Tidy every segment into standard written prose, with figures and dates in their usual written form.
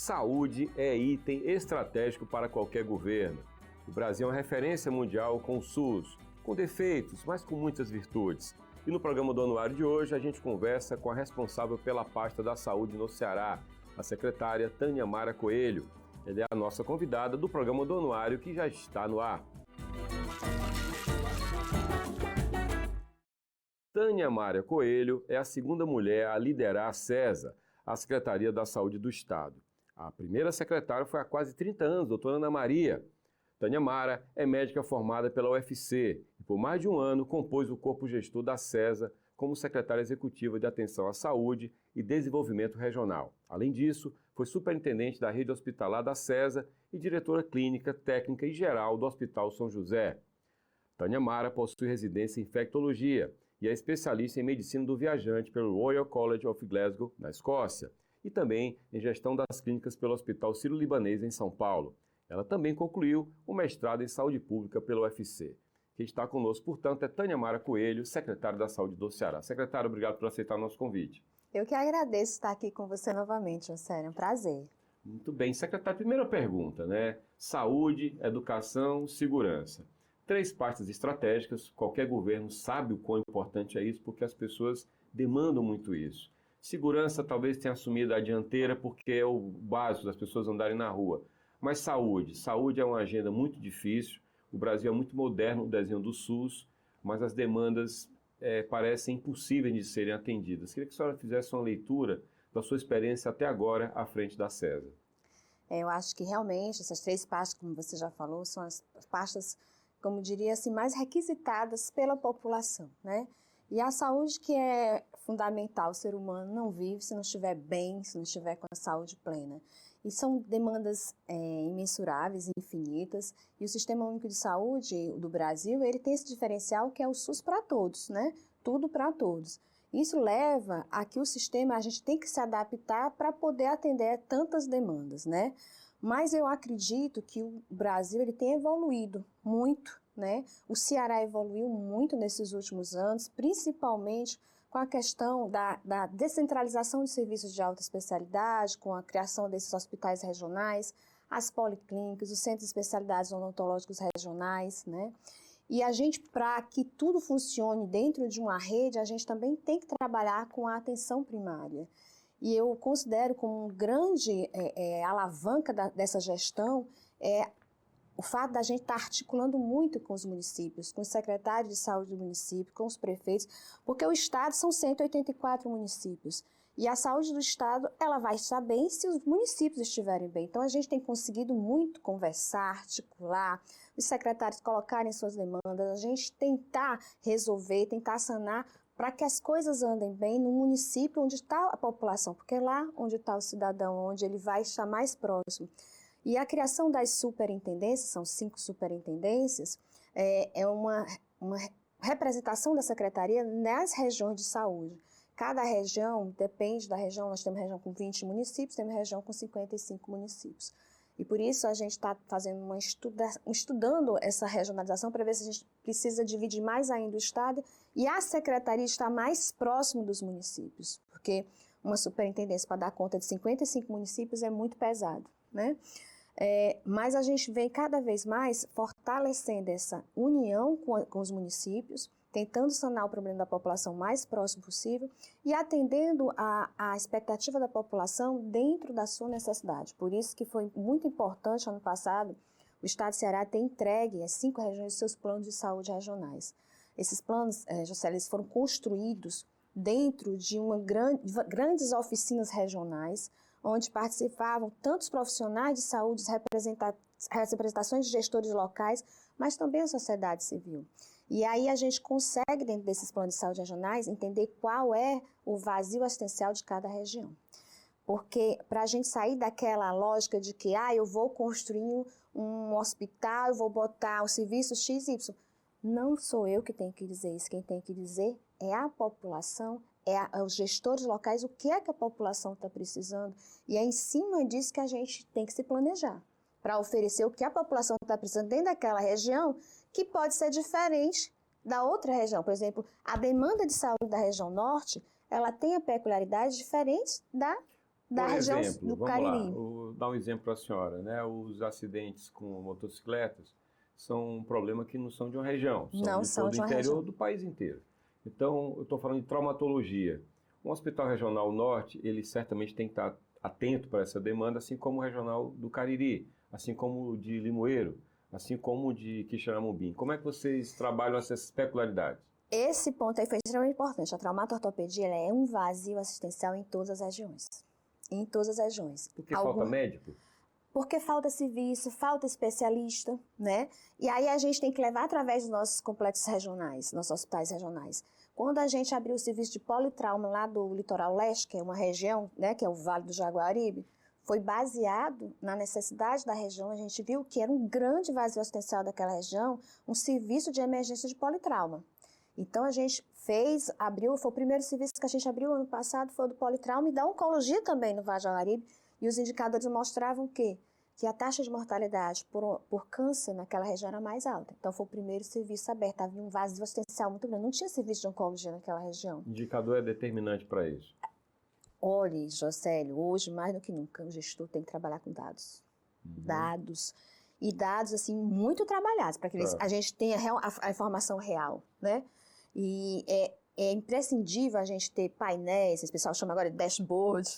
Saúde é item estratégico para qualquer governo. O Brasil é uma referência mundial com o SUS, com defeitos, mas com muitas virtudes. E no programa do Anuário de hoje a gente conversa com a responsável pela pasta da saúde no Ceará, a secretária Tânia Mara Coelho. Ela é a nossa convidada do programa do Anuário que já está no ar. Tânia Mara Coelho é a segunda mulher a liderar a SESA, a Secretaria da Saúde do Estado. A primeira secretária foi há quase 30 anos, doutora Ana Maria. Tânia Mara é médica formada pela UFC e por mais de um ano compôs o corpo gestor da SESA como secretária executiva de Atenção à Saúde e Desenvolvimento Regional. Além disso, foi superintendente da rede hospitalar da SESA e diretora clínica, técnica e geral do Hospital São José. Tânia Mara possui residência em infectologia e é especialista em medicina do viajante pelo Royal College of Glasgow, na Escócia, e também em gestão das clínicas pelo Hospital Sírio-Libanês, em São Paulo. Ela também concluiu o mestrado em saúde pública pelo UFC. Quem está conosco, portanto, é Tânia Mara Coelho, secretária da Saúde do Ceará. Secretária, obrigado por aceitar o nosso convite. Eu que agradeço estar aqui com você novamente, José. É um prazer. Muito bem. Secretária, primeira pergunta, né? Saúde, educação, segurança. 3 pastas estratégicas, qualquer governo sabe o quão importante é isso, porque as pessoas demandam muito isso. Segurança talvez tenha assumido a dianteira porque é o básico das pessoas andarem na rua. Mas saúde é uma agenda muito difícil. O Brasil é muito moderno no desenho do SUS, mas as demandas parecem impossíveis de serem atendidas. Queria que a senhora fizesse uma leitura da sua experiência até agora à frente da SESA. Eu acho que realmente essas 3 pastas, como você já falou, são as pastas, como diria assim, mais requisitadas pela população, né? E a saúde que é fundamental, o ser humano não vive se não estiver bem, se não estiver com a saúde plena. E são demandas imensuráveis, infinitas, e o Sistema Único de Saúde do Brasil, ele tem esse diferencial que é o SUS para todos, né? Tudo para todos. Isso leva a que o sistema, a gente tem que se adaptar para poder atender tantas demandas, né? Mas eu acredito que o Brasil ele tem evoluído muito, né? O Ceará evoluiu muito nesses últimos anos, principalmente com a questão da descentralização de serviços de alta especialidade, com a criação desses hospitais regionais, as policlínicas, os centros de especialidades odontológicos regionais, né? E a gente, para que tudo funcione dentro de uma rede, a gente também tem que trabalhar com a atenção primária. E eu considero como um grande alavanca dessa gestão o fato da gente estar articulando muito com os municípios, com os secretários de saúde do município, com os prefeitos, porque o estado são 184 municípios. E a saúde do estado, ela vai estar bem se os municípios estiverem bem. Então, a gente tem conseguido muito conversar, articular, os secretários colocarem suas demandas, a gente tentar resolver, tentar sanar, para que as coisas andem bem no município onde está a população, porque é lá onde está o cidadão, onde ele vai estar mais próximo. E a criação das superintendências, são 5 superintendências, é uma representação da secretaria nas regiões de saúde. Cada região, depende da região, nós temos região com 20 municípios, temos região com 55 municípios. E por isso a gente está fazendo estudando essa regionalização para ver se a gente precisa dividir mais ainda o estado e a secretaria está mais próximo dos municípios, porque uma superintendência para dar conta de 55 municípios é muito pesado, né? Mas a gente vem cada vez mais fortalecendo essa união com os municípios, tentando sanar o problema da população o mais próximo possível e atendendo a expectativa da população dentro da sua necessidade. Por isso que foi muito importante, ano passado, o Estado de Ceará ter entregue às 5 regiões seus planos de saúde regionais. Esses planos, José, eles foram construídos dentro de grandes oficinas regionais, onde participavam tantos profissionais de saúde, representações de gestores locais, mas também a sociedade civil. E aí a gente consegue, dentro desses planos de saúde regionais, entender qual é o vazio assistencial de cada região. Porque para a gente sair daquela lógica de que eu vou construir um hospital, eu vou botar o serviço XY, não sou eu que tenho que dizer isso, quem tem que dizer é a população, os gestores locais, o que é que a população está precisando, e é em cima disso que a gente tem que se planejar, para oferecer o que a população está precisando dentro daquela região, que pode ser diferente da outra região. Por exemplo, a demanda de saúde da região norte, ela tem a peculiaridade diferente da da região exemplo, do vamos Cariri. lá, vou dar um exemplo para a senhora, né? Os acidentes com motocicletas são um problema que não são de uma região, são Não de são todo de o uma interior região. do país inteiro. Então, eu estou falando de traumatologia. O Hospital Regional Norte, ele certamente tem que estar atento para essa demanda, assim como o Regional do Cariri, assim como o de Limoeiro, assim como o de Quixeramobim. Como é que vocês trabalham essas peculiaridades? Esse ponto aí foi extremamente importante. A traumato-ortopedia ela é um vazio assistencial em todas as regiões. Em todas as regiões. Porque falta médico? Porque falta serviço, falta especialista, né? E aí a gente tem que levar através dos nossos complexos regionais, nossos hospitais regionais. Quando a gente abriu o serviço de politrauma lá do Litoral Leste, que é uma região, né, que é o Vale do Jaguaribe, foi baseado na necessidade da região. A gente viu que era um grande vazio assistencial daquela região, um serviço de emergência de politrauma. Então a gente abriu, foi o primeiro serviço que a gente abriu ano passado, foi o do politrauma e da oncologia também no Vale do Jaguaribe. E os indicadores mostravam que a taxa de mortalidade por câncer naquela região era mais alta. Então foi o primeiro serviço aberto, havia um vazio assistencial muito grande, não tinha serviço de oncologia naquela região. O indicador é determinante para isso? Olhe, Jocélio, hoje mais do que nunca o gestor tem que trabalhar com dados. Dados. E dados, assim, muito trabalhados, para que a gente tenha a informação real, né? E é imprescindível a gente ter painéis, esse pessoal chama agora de dashboard,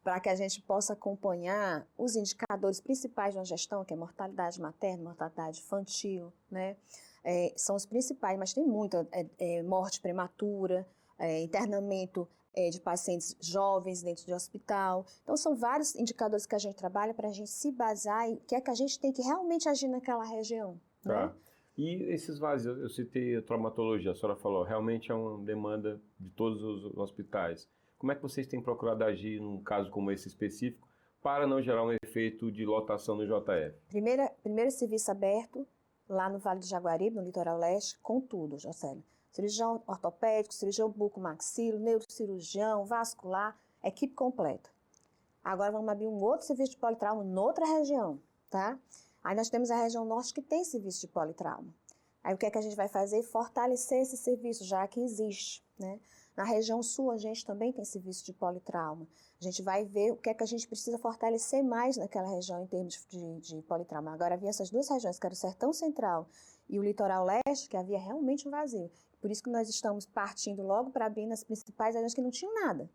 para que a gente possa acompanhar os indicadores principais de uma gestão, que é mortalidade materna, mortalidade infantil, né? São os principais, mas tem muita morte prematura, internamento de pacientes jovens dentro de hospital. Então, são vários indicadores que a gente trabalha para a gente se basear em o que é que a gente tem que realmente agir naquela região. Tá. Né? E esses vazios, eu citei a traumatologia, a senhora falou, realmente é uma demanda de todos os hospitais. Como é que vocês têm procurado agir num caso como esse específico para não gerar um efeito de lotação no JF? Primeiro serviço aberto lá no Vale do Jaguaribe, no Litoral Leste, com tudo, Jocélio. Cirurgião ortopédico, cirurgião buco-maxilo, neurocirurgião, vascular, equipe completa. Agora vamos abrir um outro serviço de politrauma noutra região, tá? Aí nós temos a região norte que tem serviço de politrauma. Aí o que é que a gente vai fazer? Fortalecer esse serviço, já que existe, né? Na região sul a gente também tem serviço de politrauma. A gente vai ver o que é que a gente precisa fortalecer mais naquela região em termos de politrauma. Agora havia essas duas regiões, que era o Sertão Central e o Litoral Leste, que havia realmente um vazio. Por isso que nós estamos partindo logo para abrir nas principais regiões que não tinham nada.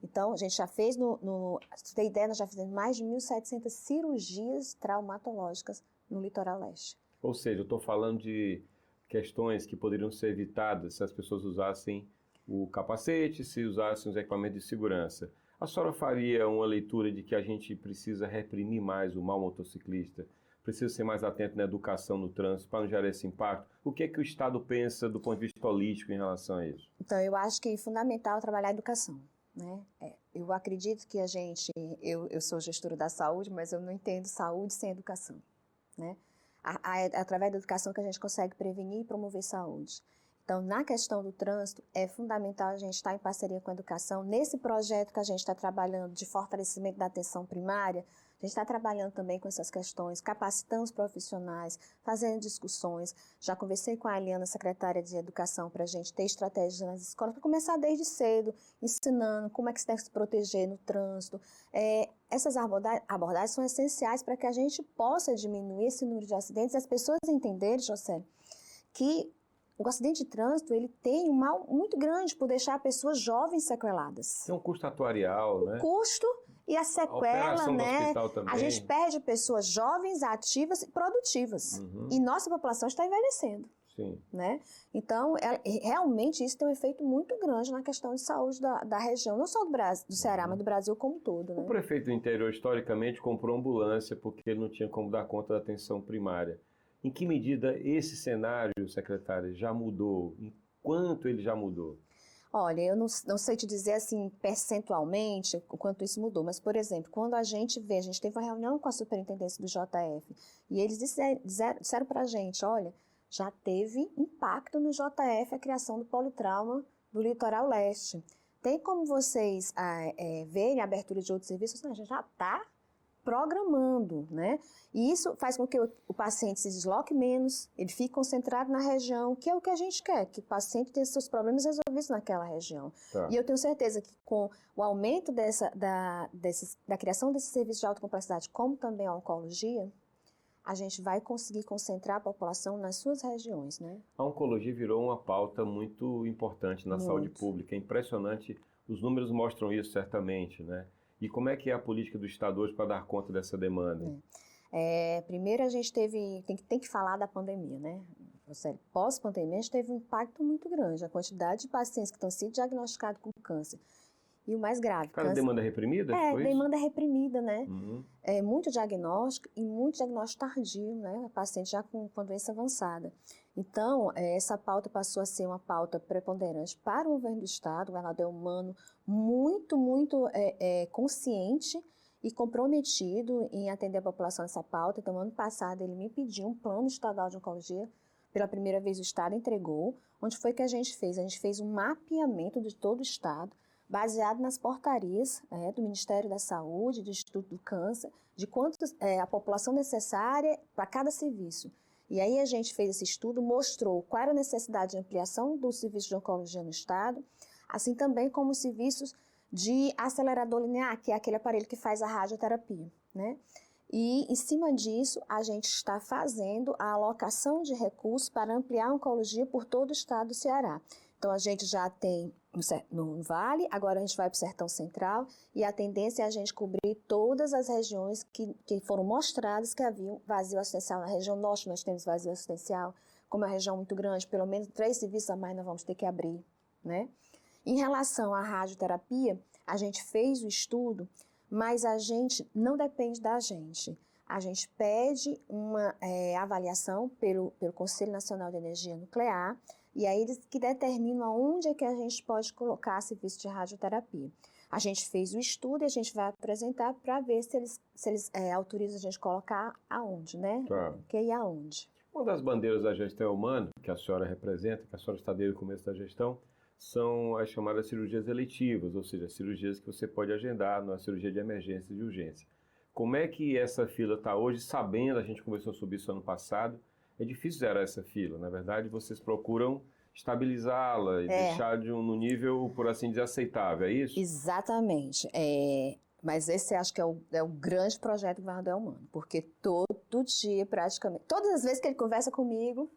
Então, a gente já fez, se você tem ideia, nós já fizemos mais de 1.700 cirurgias traumatológicas no Litoral Leste. Ou seja, eu estou falando de questões que poderiam ser evitadas se as pessoas usassem o capacete, se usassem os equipamentos de segurança. A senhora faria uma leitura de que a gente precisa reprimir mais o mau motociclista? Precisa ser mais atento na educação no trânsito para não gerar esse impacto? O que é que o Estado pensa do ponto de vista holístico em relação a isso? Então, eu acho que é fundamental trabalhar a educação. Né? Eu acredito que eu sou gestora da saúde, mas eu não entendo saúde sem educação. Né? É através da educação que a gente consegue prevenir e promover saúde. Então, na questão do trânsito, é fundamental a gente estar em parceria com a educação. Nesse projeto que a gente está trabalhando de fortalecimento da atenção primária, a gente está trabalhando também com essas questões, capacitando os profissionais, fazendo discussões. Já conversei com a Eliana, secretária de Educação, para a gente ter estratégias nas escolas, para começar desde cedo, ensinando como é que se deve se proteger no trânsito. Essas abordagens são essenciais para que a gente possa diminuir esse número de acidentes e as pessoas entenderem, Jocélio, que o acidente de trânsito ele tem um mal muito grande por deixar pessoas jovens sequeladas. Tem um custo atuarial, né? Custo e a sequela, né? A gente perde pessoas jovens, ativas e produtivas. E nossa população está envelhecendo. Sim. Né? Então, realmente isso tem um efeito muito grande na questão de saúde da região, não só do Ceará, mas do Brasil como um todo. Né? O prefeito do interior, historicamente, comprou ambulância porque ele não tinha como dar conta da atenção primária. Em que medida esse cenário, secretária, já mudou? Em quanto ele já mudou? Olha, eu não sei te dizer assim percentualmente o quanto isso mudou, mas, por exemplo, quando a gente teve uma reunião com a superintendência do JF e eles disseram para a gente, olha, já teve impacto no JF a criação do politrauma do Litoral Leste. Tem como vocês verem a abertura de outros serviços? Não, a gente já está programando, né? E isso faz com que o paciente se desloque menos, ele fique concentrado na região, que é o que a gente quer, que o paciente tenha seus problemas resolvidos naquela região. Tá. E eu tenho certeza que com o aumento da criação desse serviço de alta complexidade, como também a oncologia, a gente vai conseguir concentrar a população nas suas regiões, né? A oncologia virou uma pauta muito importante na saúde pública. É impressionante, os números mostram isso certamente, né? E como é que é a política do Estado hoje para dar conta dessa demanda? Primeiro a gente tem que falar da pandemia, né? Pós-pandemia a gente teve um impacto muito grande, a quantidade de pacientes que estão sendo diagnosticados com câncer. E o mais grave, Cara, demanda reprimida? Demanda reprimida, né? Uhum. Muito diagnóstico e muito diagnóstico tardio, né? O paciente já com doença avançada. Então, essa pauta passou a ser uma pauta preponderante para o governo do Estado. O governador Elmano muito consciente e comprometido em atender a população nessa pauta. Então, ano passado, ele me pediu um plano estadual de oncologia. Pela primeira vez, o Estado entregou. Onde foi que a gente fez? A gente fez um mapeamento de todo o Estado, baseado nas portarias do Ministério da Saúde, do Instituto do Câncer, de quanto a população necessária para cada serviço. E aí a gente fez esse estudo, mostrou qual era a necessidade de ampliação do serviço de oncologia no Estado, assim também como os serviços de acelerador linear, que é aquele aparelho que faz a radioterapia, né? E, em cima disso, a gente está fazendo a alocação de recursos para ampliar a oncologia por todo o Estado do Ceará. Então, a gente já tem no Vale, agora a gente vai para o Sertão Central, e a tendência é a gente cobrir todas as regiões que foram mostradas que haviam vazio assistencial. Na região norte nós temos vazio assistencial, como é uma região muito grande, pelo menos 3 serviços a mais nós vamos ter que abrir, né? Em relação à radioterapia, a gente fez o estudo, mas a gente não depende da gente. A gente pede uma avaliação pelo Conselho Nacional de Energia Nuclear, e aí eles que determinam aonde é que a gente pode colocar serviço de radioterapia. A gente fez o estudo e a gente vai apresentar para ver se eles autorizam a gente colocar aonde, né? Tá. E aonde. Uma das bandeiras da gestão humana, que a senhora representa, que a senhora está desde o começo da gestão, são as chamadas cirurgias eletivas, ou seja, cirurgias que você pode agendar numa cirurgia de emergência e de urgência. Como é que essa fila está hoje, sabendo, a gente conversou sobre isso ano passado, é difícil zerar essa fila. Na verdade, vocês procuram estabilizá-la e deixar no nível, por assim dizer, aceitável, é isso? Exatamente. Mas esse acho que é o grande projeto do governador Elmano, porque todo dia, praticamente, todas as vezes que ele conversa comigo,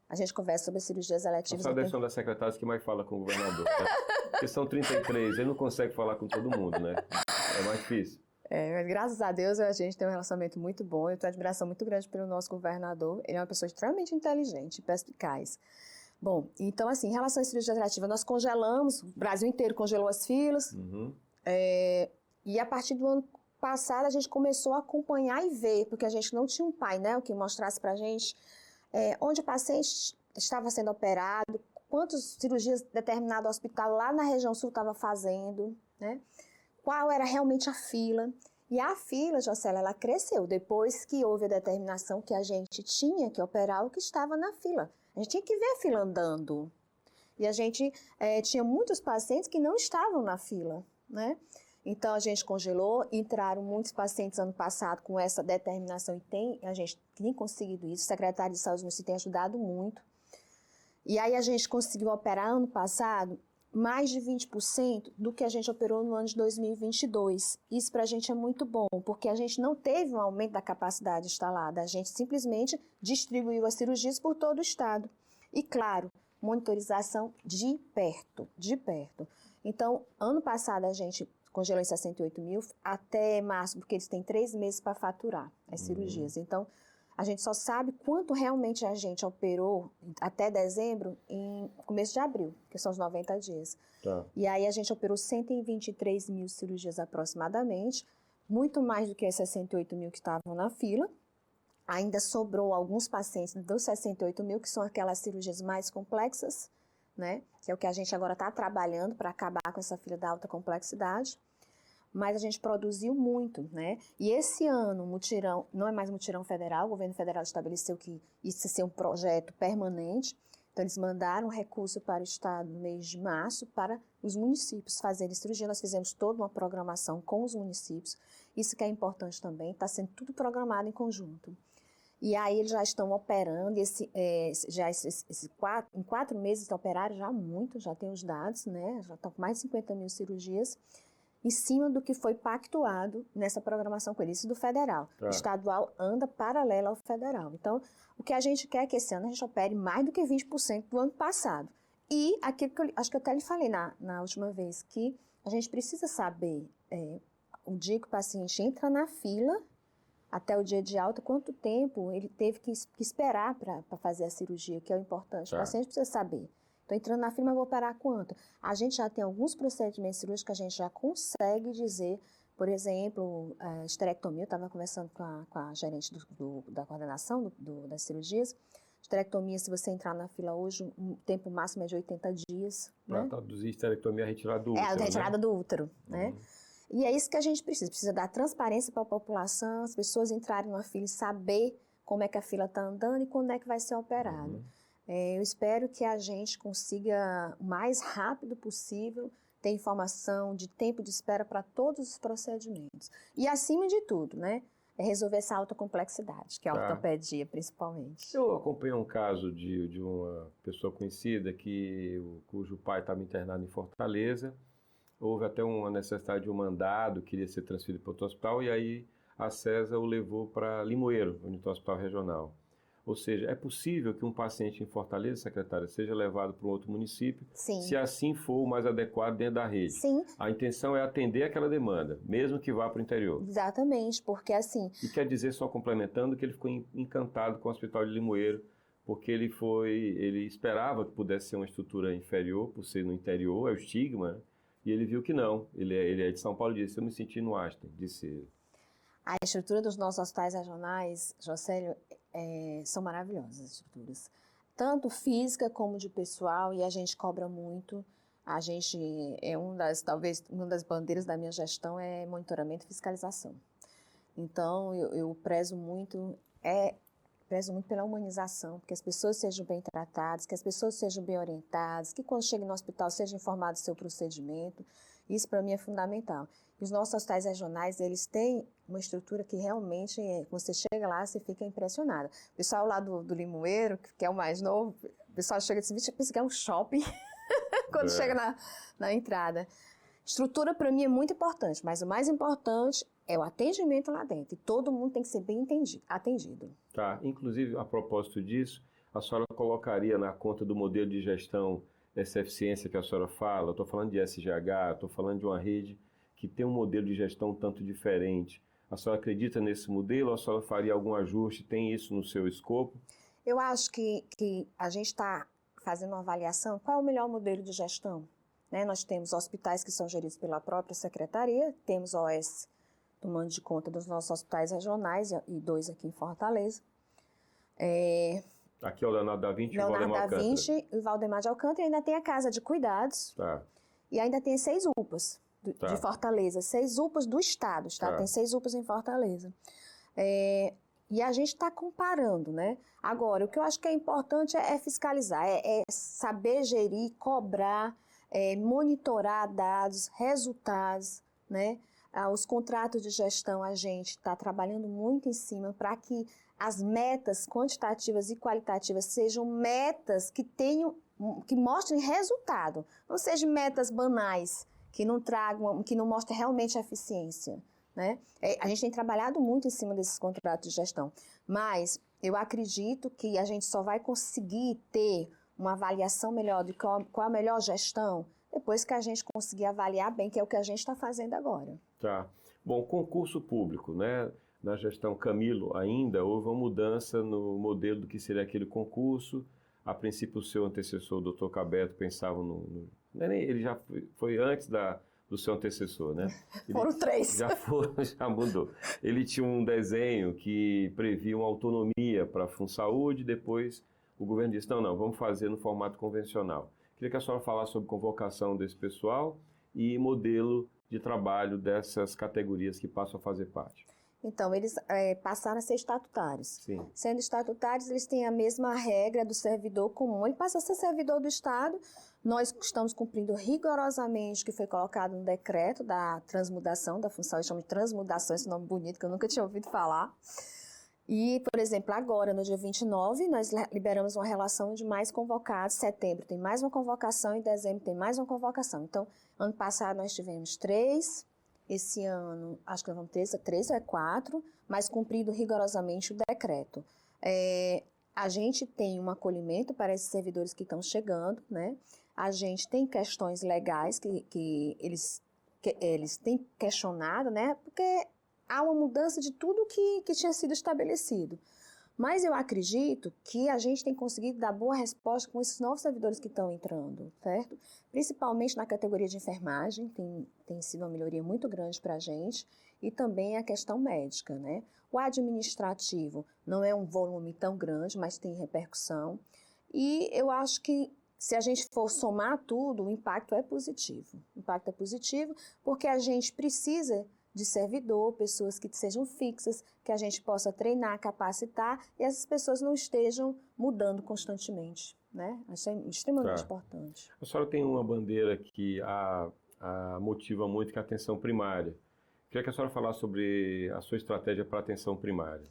a gente conversa sobre cirurgias eletivas. Só deve ser uma das secretárias que mais fala com o governador, tá? Porque são 33, ele não consegue falar com todo mundo, né? É mais difícil. Mas graças a Deus a gente tem um relacionamento muito bom, eu tenho admiração muito grande pelo nosso governador, ele é uma pessoa extremamente inteligente e perspicaz. Bom, então assim, em relação à cirurgia eletiva, nós congelamos, o Brasil inteiro congelou as filas, e a partir do ano passado a gente começou a acompanhar e ver, porque a gente não tinha um painel que mostrasse pra gente onde o paciente estava sendo operado, quantas cirurgias determinado hospital lá na região sul estava fazendo, né? Qual era realmente a fila. E a fila, Jocely, ela cresceu depois que houve a determinação que a gente tinha que operar o que estava na fila. A gente tinha que ver a fila andando. E a gente tinha muitos pacientes que não estavam na fila, né? Então, a gente congelou, entraram muitos pacientes ano passado com essa determinação e a gente tem conseguido isso. O secretário de Saúde municipal tem ajudado muito. E aí, a gente conseguiu operar ano passado mais de 20% do que a gente operou no ano de 2022. Isso para a gente é muito bom, porque a gente não teve um aumento da capacidade instalada, a gente simplesmente distribuiu as cirurgias por todo o estado. E, claro, monitorização de perto. Então, ano passado a gente congelou em 68 mil até março, porque eles têm 3 meses para faturar as cirurgias. Então, a gente só sabe quanto realmente a gente operou até dezembro em começo de abril, que são os 90 dias. Tá. E aí a gente operou 123 mil cirurgias aproximadamente, muito mais do que as 68 mil que estavam na fila. Ainda sobrou alguns pacientes dos 68 mil, que são aquelas cirurgias mais complexas, né? Que é o que a gente agora está trabalhando para acabar com essa fila da alta complexidade. Mas a gente produziu muito, né? E esse ano, não é mais mutirão federal, o governo federal estabeleceu que isso ia ser um projeto permanente. Então, eles mandaram recurso para o Estado no mês de março para os municípios fazerem cirurgia. Nós fizemos toda uma programação com os municípios. Isso que é importante também, está sendo tudo programado em conjunto. E aí eles já estão operando, em 4 meses operaram já muito, já tem os dados, né? Já estão com mais de 50 mil cirurgias, em cima do que foi pactuado nessa programação com eles, isso do federal. O estadual anda paralelo ao federal. Então, o que a gente quer é que esse ano a gente opere mais do que 20% do ano passado. E aquilo que acho que eu até lhe falei na última vez, que a gente precisa saber, o dia que o paciente entra na fila, até o dia de alta, quanto tempo ele teve que esperar para fazer a cirurgia, que é o importante. O paciente precisa saber. Estou entrando na fila, mas vou operar quanto? A gente já tem alguns procedimentos cirúrgicos que a gente já consegue dizer, por exemplo, esterectomia. Eu estava conversando com a gerente da coordenação das cirurgias. Esterectomia, se você entrar na fila hoje, o tempo máximo é de 80 dias. Para traduzir esterectomia, a retirada do útero. A retirada do útero, né? E é isso que a gente precisa dar transparência para a população, as pessoas entrarem na fila e saber como é que a fila está andando e quando é que vai ser operado. Eu espero que a gente consiga, o mais rápido possível, ter informação de tempo de espera para todos os procedimentos. E, acima de tudo, né, é resolver essa alta complexidade, que é a ortopedia, principalmente. Eu acompanhei um caso de uma pessoa conhecida cujo pai estava internado em Fortaleza. Houve até uma necessidade de um mandado, queria ser transferido para outro hospital, e aí a César o levou para Limoeiro, no hospital regional. Ou seja, é possível que um paciente em Fortaleza, secretária, seja levado para um outro município, Sim. Se assim for o mais adequado dentro da rede. Sim. A intenção é atender aquela demanda, mesmo que vá para o interior. Exatamente, porque assim... E quer dizer, só complementando, que ele ficou encantado com o Hospital de Limoeiro, porque ele esperava que pudesse ser uma estrutura inferior, por ser no interior, é o estigma, né? E ele viu que não. Ele é de São Paulo e disse, eu me senti no Einstein, disse ele. A estrutura dos nossos hospitais regionais, Jocélio, são maravilhosas as estruturas. Tanto física como de pessoal, e a gente cobra muito. A gente, talvez, uma das bandeiras da minha gestão é monitoramento e fiscalização. Então, eu prezo muito pela humanização, que as pessoas sejam bem tratadas, que as pessoas sejam bem orientadas, que quando chegam no hospital sejam informados do seu procedimento. Isso, para mim, é fundamental. E os nossos hospitais regionais, eles têm uma estrutura que realmente, quando você chega lá, você fica impressionado. O pessoal lá do Limoeiro, que é o mais novo, o pessoal chega e diz, pensa que é um shopping, quando chega na entrada. Estrutura, para mim, é muito importante, mas o mais importante é o atendimento lá dentro. E todo mundo tem que ser bem atendido. Tá. Inclusive, a propósito disso, a senhora colocaria na conta do modelo de gestão essa eficiência que a senhora fala? Eu estou falando de SGH, estou falando de uma rede que tem um modelo de gestão um tanto diferente. A senhora acredita nesse modelo ou a senhora faria algum ajuste? Tem isso no seu escopo? Eu acho que a gente está fazendo uma avaliação. Qual é o melhor modelo de gestão? Né? Nós temos hospitais que são geridos pela própria secretaria, temos OS tomando de conta dos nossos hospitais regionais e 2 aqui em Fortaleza. Aqui é o Leonardo da Vinci e o Valdemar Alcântara. Leonardo da Vinci e o Valdemar de Alcântara, e ainda tem a Casa de Cuidados. Tá. E ainda tem 6 UPAs de Fortaleza, 6 UPAs do Estado, tá? Tem 6 UPAs em Fortaleza. E a gente está comparando, né? Agora, o que eu acho que é importante é fiscalizar, é saber gerir, cobrar, monitorar dados, resultados, né? Os contratos de gestão, a gente está trabalhando muito em cima para que as metas quantitativas e qualitativas sejam metas que mostrem resultado, não sejam metas banais, que não mostrem realmente a eficiência, né? A gente tem trabalhado muito em cima desses contratos de gestão, mas eu acredito que a gente só vai conseguir ter uma avaliação melhor de qual a melhor gestão depois que a gente conseguir avaliar bem, que é o que a gente está fazendo agora. Tá. Bom, concurso público, né? Na gestão Camilo ainda houve uma mudança no modelo do que seria aquele concurso. A princípio, o seu antecessor, o Dr. Cabeto, pensava ele já foi antes do seu antecessor, né? Foram 3. Já mudou. Ele tinha um desenho que previa uma autonomia para a FunSaúde, depois o governo disse, não, vamos fazer no formato convencional. Queria que a senhora falasse sobre convocação desse pessoal e modelo de trabalho dessas categorias que passam a fazer parte. Então, eles passaram a ser estatutários. Sim. Sendo estatutários, eles têm a mesma regra do servidor comum. Ele passa a ser servidor do Estado. Nós estamos cumprindo rigorosamente o que foi colocado no decreto da transmudação da função. Eles chamam de transmudação, esse nome bonito que eu nunca tinha ouvido falar. E, por exemplo, agora, no dia 29, nós liberamos uma relação de mais convocados. Setembro tem mais uma convocação e dezembro tem mais uma convocação. Então, ano passado nós tivemos 3. Esse ano, acho que nós vamos ter 3 ou 4, mas cumprido rigorosamente o decreto. A gente tem um acolhimento para esses servidores que estão chegando, né? A gente tem questões legais que eles têm questionado, né? Porque há uma mudança de tudo que tinha sido estabelecido. Mas eu acredito que a gente tem conseguido dar boa resposta com esses novos servidores que estão entrando, certo? Principalmente na categoria de enfermagem, tem sido uma melhoria muito grande para a gente, e também a questão médica, né? O administrativo não é um volume tão grande, mas tem repercussão. E eu acho que se a gente for somar tudo, o impacto é positivo. O impacto é positivo porque a gente precisa de servidor, pessoas que sejam fixas, que a gente possa treinar, capacitar, e essas pessoas não estejam mudando constantemente, né? Isso é extremamente importante. A senhora tem uma bandeira que a motiva muito, que é a atenção primária. Queria que a senhora falasse sobre a sua estratégia para a atenção primária.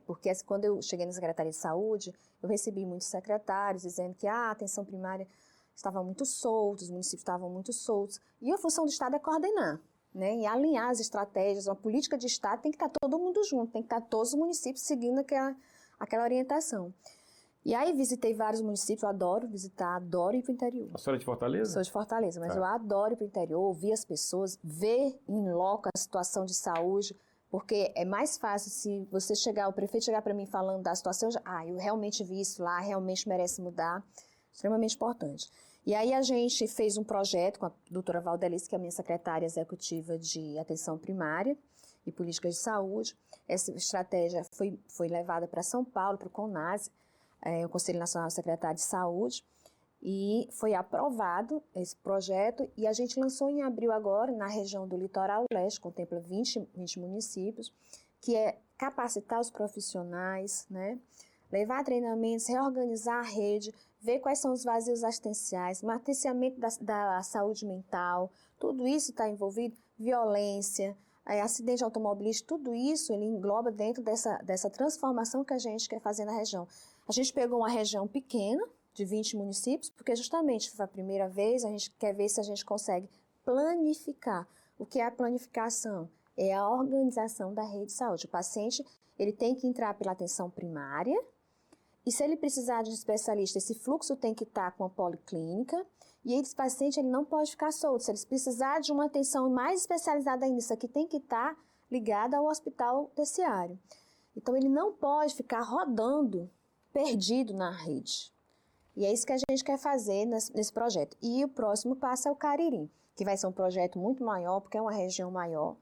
Porque quando eu cheguei na Secretaria de Saúde, eu recebi muitos secretários dizendo que a atenção primária estava muito solta, os municípios estavam muito soltos, e a função do Estado é coordenar, né, e alinhar as estratégias. Uma política de Estado tem que estar todo mundo junto, tem que estar todos os municípios seguindo aquela orientação. E aí visitei vários municípios, eu adoro visitar, adoro ir para o interior. A senhora é de Fortaleza? Sou de Fortaleza, mas eu adoro ir para o interior, ouvir as pessoas, ver em loco a situação de saúde, porque é mais fácil se você o prefeito chegar para mim falando da situação, eu realmente vi isso lá, realmente merece mudar, extremamente importante. E aí a gente fez um projeto com a doutora Valdelice, que é a minha secretária executiva de atenção primária e políticas de saúde. Essa estratégia foi levada para São Paulo, para o CONASE, o Conselho Nacional Secretário de Saúde, e foi aprovado esse projeto, e a gente lançou em abril agora, na região do Litoral Leste, contempla 20 municípios, que é capacitar os profissionais, né? Levar treinamentos, reorganizar a rede, ver quais são os vazios assistenciais, matriciamento da saúde mental, tudo isso está envolvido, violência, acidente automobilístico, tudo isso ele engloba dentro dessa transformação que a gente quer fazer na região. A gente pegou uma região pequena, de 20 municípios, porque justamente foi a primeira vez, a gente quer ver se a gente consegue planificar. O que é a planificação? É a organização da rede de saúde. O paciente ele tem que entrar pela atenção primária, e se ele precisar de um especialista, esse fluxo tem que estar com a policlínica, e esse paciente ele não pode ficar solto. Se ele precisar de uma atenção mais especializada ainda, isso aqui tem que estar ligado ao hospital terciário. Então, ele não pode ficar rodando, perdido na rede. E é isso que a gente quer fazer nesse projeto. E o próximo passo é o Cariri, que vai ser um projeto muito maior, porque é uma região maior.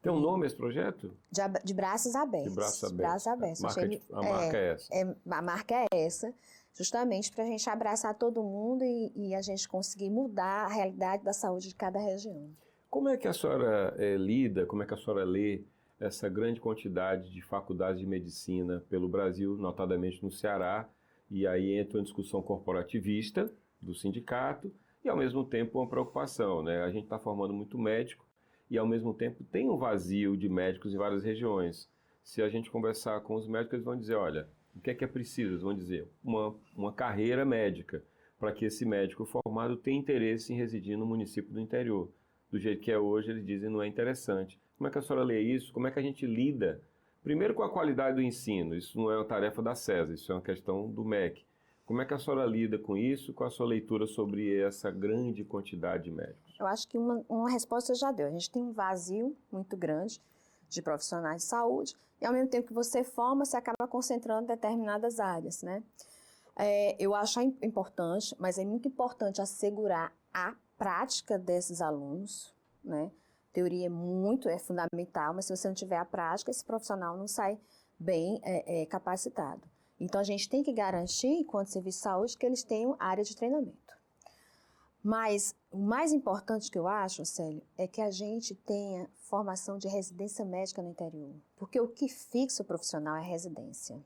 Tem um nome esse projeto? De braços abertos. De braços abertos. Braços abertos. A marca é essa. A marca é essa, justamente para a gente abraçar todo mundo e a gente conseguir mudar a realidade da saúde de cada região. Como é que a senhora lida, como é que a senhora lê essa grande quantidade de faculdades de medicina pelo Brasil, notadamente no Ceará, e aí entra uma discussão corporativista do sindicato e, ao mesmo tempo, uma preocupação, né? A gente está formando muito médico e, ao mesmo tempo, tem um vazio de médicos em várias regiões. Se a gente conversar com os médicos, eles vão dizer, olha, o que é preciso? Eles vão dizer uma carreira médica, para que esse médico formado tenha interesse em residir no município do interior. Do jeito que é hoje, eles dizem não é interessante. Como é que a senhora lê isso? Como é que a gente lida, primeiro, com a qualidade do ensino? Isso não é uma tarefa da CESA, isso é uma questão do MEC. Como é que a senhora lida com isso? Qual a sua leitura sobre essa grande quantidade de médicos? Eu acho que uma resposta já deu. A gente tem um vazio muito grande de profissionais de saúde e, ao mesmo tempo que você forma, você acaba concentrando em determinadas áreas, né? Eu acho importante, mas é muito importante assegurar a prática desses alunos, né? Teoria é fundamental, mas se você não tiver a prática, esse profissional não sai bem capacitado. Então, a gente tem que garantir, enquanto serviço de saúde, que eles tenham área de treinamento. Mas o mais importante que eu acho, Célio, é que a gente tenha formação de residência médica no interior. Porque o que fixa o profissional é a residência.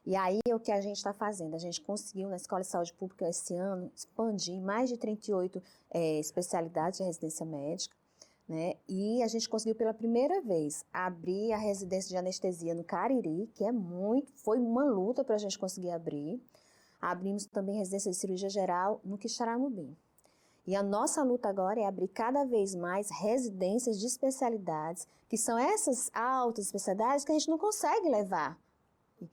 E aí é o que a gente está fazendo. A gente conseguiu, na Escola de Saúde Pública, esse ano, expandir mais de 38 especialidades de residência médica, né? E a gente conseguiu pela primeira vez abrir a residência de anestesia no Cariri, que foi uma luta para a gente conseguir abrir. Abrimos também residência de cirurgia geral no Quixaramubim. E a nossa luta agora é abrir cada vez mais residências de especialidades, que são essas altas especialidades que a gente não consegue levar.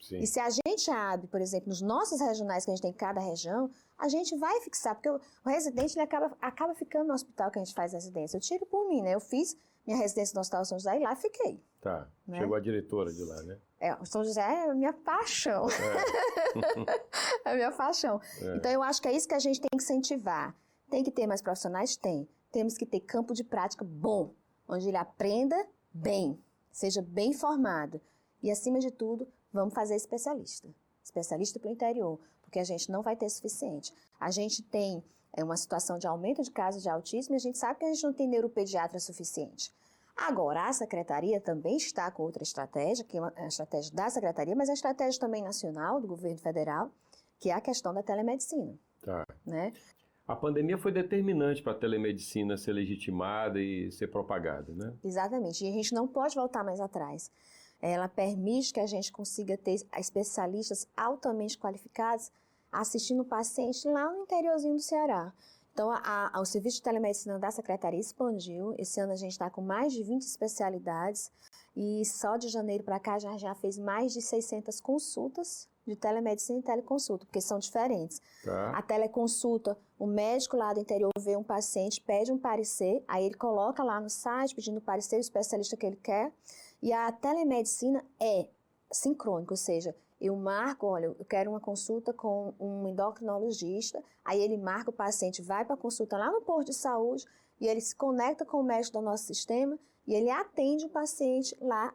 Sim. E se a gente abre, por exemplo, nos nossos regionais que a gente tem em cada região, a gente vai fixar, porque o residente ele acaba ficando no hospital que a gente faz residência. Eu tiro por mim, né? Eu fiz minha residência no Hospital São José e lá fiquei. Tá, né? Chegou a diretora de lá, né? O São José é a minha paixão. É a minha paixão. Então, eu acho que é isso que a gente tem que incentivar. Tem que ter mais profissionais? Tem. Temos que ter campo de prática bom, onde ele aprenda bem, seja bem formado. E, acima de tudo, vamos fazer especialista para o interior, porque a gente não vai ter suficiente. A gente tem uma situação de aumento de casos de autismo e a gente sabe que a gente não tem neuropediatra suficiente. Agora, a Secretaria também está com outra estratégia, que é a estratégia da Secretaria, mas a estratégia também nacional, do governo federal, que é a questão da telemedicina. Tá. Né? A pandemia foi determinante para a telemedicina ser legitimada e ser propagada, né? Exatamente, e a gente não pode voltar mais atrás. Ela permite que a gente consiga ter especialistas altamente qualificados assistindo o paciente lá no interiorzinho do Ceará. Então, o serviço de telemedicina da Secretaria expandiu. Esse ano a gente está com mais de 20 especialidades e só de janeiro para cá já fez mais de 600 consultas de telemedicina e teleconsulta, porque são diferentes. Tá. A teleconsulta, o médico lá do interior vê um paciente, pede um parecer, aí ele coloca lá no site pedindo o parecer, o especialista que ele quer. E a telemedicina é sincrônica, ou seja, eu marco, olha, eu quero uma consulta com um endocrinologista, aí ele marca o paciente, vai para a consulta lá no posto de saúde e ele se conecta com o médico do nosso sistema e ele atende o paciente lá,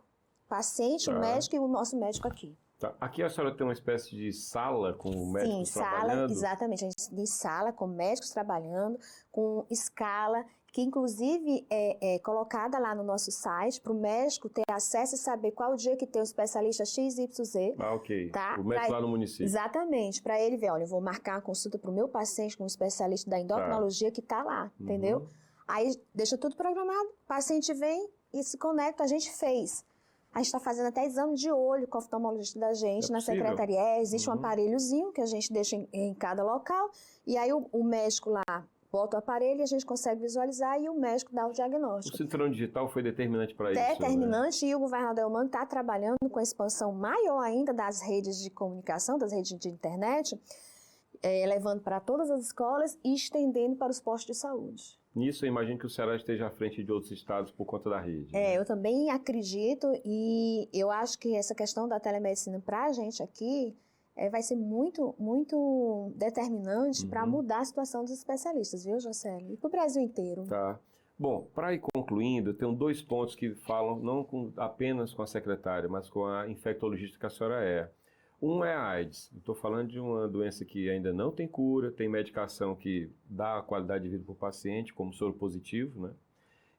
o médico e o nosso médico aqui. Tá. Aqui a senhora tem uma espécie de sala com médicos Sim, trabalhando? Sala, exatamente. A gente tem sala com médicos trabalhando, com escala, que inclusive é colocada lá no nosso site para o médico ter acesso e saber qual o dia que tem o especialista XYZ. Ah, ok. Tá? O médico lá no município. Exatamente. Para ele ver, olha, eu vou marcar uma consulta para o meu paciente com um especialista da endocrinologia que está lá, entendeu? Aí deixa tudo programado, o paciente vem e se conecta, a gente fez. A gente está fazendo até exame de olho com o oftalmologista da gente na secretaria. Existe um aparelhozinho que a gente deixa em cada local. E aí o médico lá bota o aparelho e a gente consegue visualizar e o médico dá o diagnóstico. O Cinturão Digital foi determinante para isso? Determinante, né? E o governador Eumano está trabalhando com a expansão maior ainda das redes de comunicação, das redes de internet, levando para todas as escolas e estendendo para os postos de saúde. Nisso eu imagino que o Ceará esteja à frente de outros estados por conta da rede. Né? Eu também acredito e eu acho que essa questão da telemedicina para a gente aqui vai ser muito, muito determinante para mudar a situação dos especialistas, viu, Jocely? E para o Brasil inteiro. Tá. Bom, para ir concluindo, eu tenho 2 pontos que falam não apenas com a secretária, mas com a infectologista que a senhora é. Um é a AIDS. Estou falando de uma doença que ainda não tem cura, tem medicação que dá qualidade de vida para o paciente, como soro positivo, né?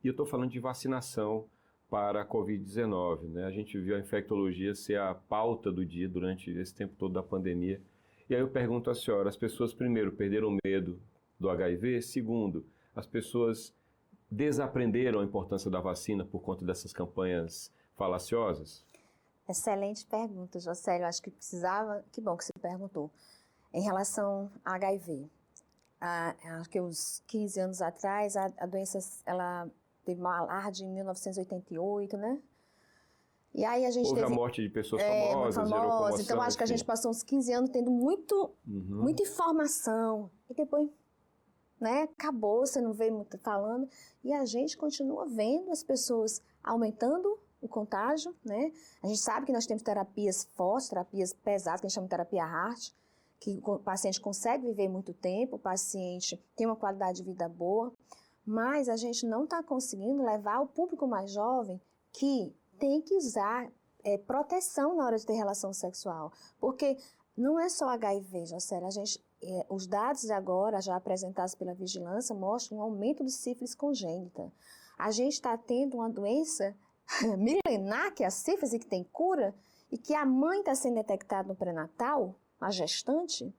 E eu estou falando de vacinação para a Covid-19, né? A gente viu a infectologia ser a pauta do dia durante esse tempo todo da pandemia. E aí eu pergunto à senhora, as pessoas, primeiro, perderam medo do HIV? Segundo, as pessoas desaprenderam a importância da vacina por conta dessas campanhas falaciosas? Excelente pergunta, Jocely. Eu acho que precisava... Que bom que você perguntou. Em relação a HIV, acho que uns 15 anos atrás, a doença ela teve um alarde em 1988, né? E aí a gente Houve a morte de pessoas famosas, gerou comoção, então acho que a gente passou uns 15 anos tendo muita informação. E depois, né, acabou, você não vê muito falando. E a gente continua vendo as pessoas aumentando o contágio, né? A gente sabe que nós temos terapias fortes, terapias pesadas, que a gente chama de terapia HAART, que o paciente consegue viver muito tempo, o paciente tem uma qualidade de vida boa, mas a gente não está conseguindo levar o público mais jovem que tem que usar proteção na hora de ter relação sexual. Porque não é só HIV, Jocely, os dados agora, já apresentados pela vigilância, mostram um aumento de sífilis congênita. A gente está tendo uma doença milenar, que é a sífilis, e que tem cura, e que a mãe está sendo detectada no pré-natal, a gestante,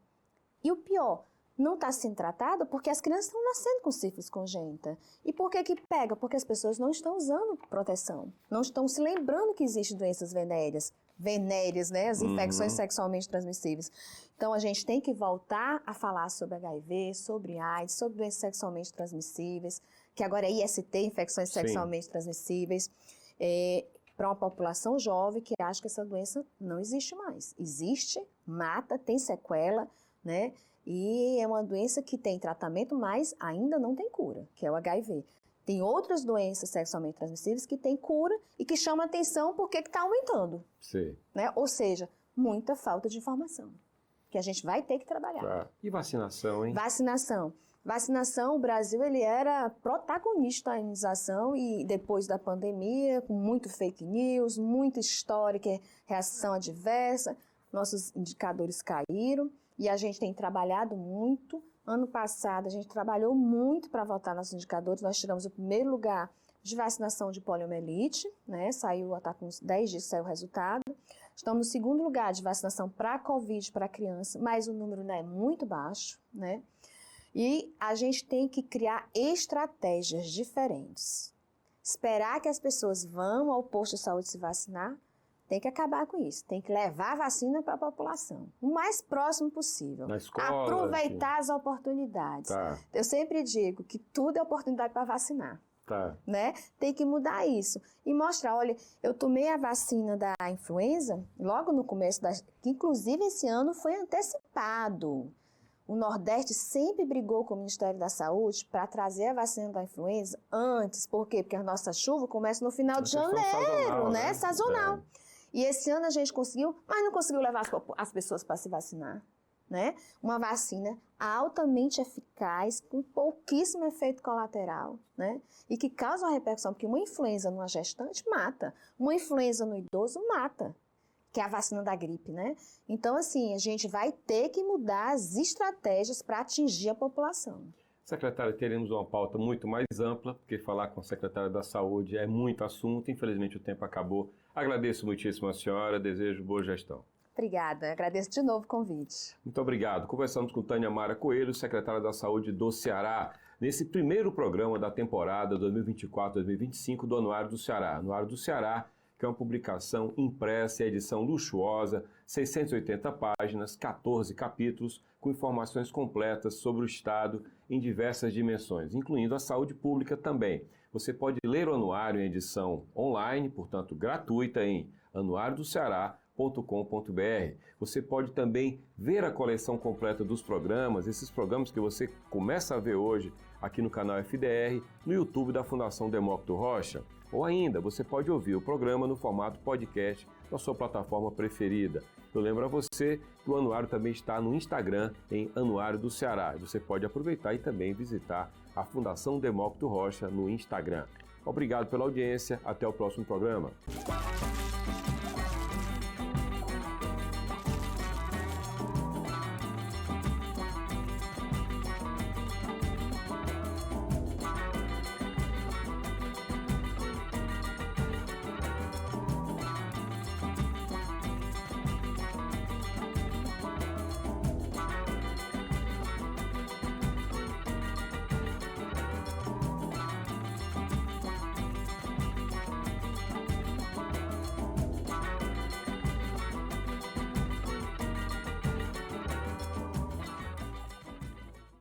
e o pior, não está sendo tratada porque as crianças estão nascendo com sífilis congênita. E por que que pega? Porque as pessoas não estão usando proteção, não estão se lembrando que existem doenças venéreas, né? As infecções sexualmente transmissíveis. Então, a gente tem que voltar a falar sobre HIV, sobre AIDS, sobre doenças sexualmente transmissíveis, que agora é IST, infecções sexualmente transmissíveis, para uma população jovem que acha que essa doença não existe mais. Existe, mata, tem sequela, né? E é uma doença que tem tratamento, mas ainda não tem cura, que é o HIV. Tem outras doenças sexualmente transmissíveis que têm cura e que chamam a atenção porque está aumentando. Sim. Né? Ou seja, muita falta de informação, que a gente vai ter que trabalhar. Tá. E vacinação, hein? Vacinação, o Brasil ele era protagonista da imunização e depois da pandemia, com muito fake news, muita história, que é reação adversa, nossos indicadores caíram e a gente tem trabalhado muito. Ano passado, a gente trabalhou muito para voltar nossos indicadores. Nós tiramos o primeiro lugar de vacinação de poliomielite, né? Está com uns 10 dias que saiu o resultado. Estamos no segundo lugar de vacinação para Covid para criança, mas o número ainda é muito baixo, né? E a gente tem que criar estratégias diferentes. Esperar que as pessoas vão ao posto de saúde se vacinar, tem que acabar com isso. Tem que levar a vacina para a população, o mais próximo possível. Na escola, aproveitar as oportunidades. Tá. Eu sempre digo que tudo é oportunidade para vacinar. Tá. Né? Tem que mudar isso. E mostrar, olha, eu tomei a vacina da influenza logo no começo, que inclusive esse ano foi antecipado. O Nordeste sempre brigou com o Ministério da Saúde para trazer a vacina da influenza antes. Por quê? Porque a nossa chuva começa no final de janeiro, sazonal, né? Sazonal. E esse ano a gente conseguiu, mas não conseguiu levar as pessoas para se vacinar, né? Uma vacina altamente eficaz, com pouquíssimo efeito colateral, né? E que causa uma repercussão, porque uma influenza numa gestante mata, uma influenza no idoso mata, que é a vacina da gripe, né? Então, assim, a gente vai ter que mudar as estratégias para atingir a população. Secretária, teremos uma pauta muito mais ampla, porque falar com a secretária da Saúde é muito assunto. Infelizmente, o tempo acabou. Agradeço muitíssimo a senhora, desejo boa gestão. Obrigada, agradeço de novo o convite. Muito obrigado. Conversamos com Tânia Mara Coelho, secretária da Saúde do Ceará, nesse primeiro programa da temporada 2024-2025 do Anuário do Ceará. Anuário do Ceará, que é uma publicação impressa, edição luxuosa, 680 páginas, 14 capítulos, com informações completas sobre o Estado em diversas dimensões, incluindo a saúde pública também. Você pode ler o anuário em edição online, portanto gratuita, em anuariodoceará.com.br. Você pode também ver a coleção completa dos programas, esses programas que você começa a ver hoje aqui no canal FDR, no YouTube da Fundação Demócrito Rocha. Ou ainda, você pode ouvir o programa no formato podcast na sua plataforma preferida. Eu lembro a você que o anuário também está no Instagram, em Anuário do Ceará. Você pode aproveitar e também visitar a Fundação Demócrito Rocha no Instagram. Obrigado pela audiência, até o próximo programa.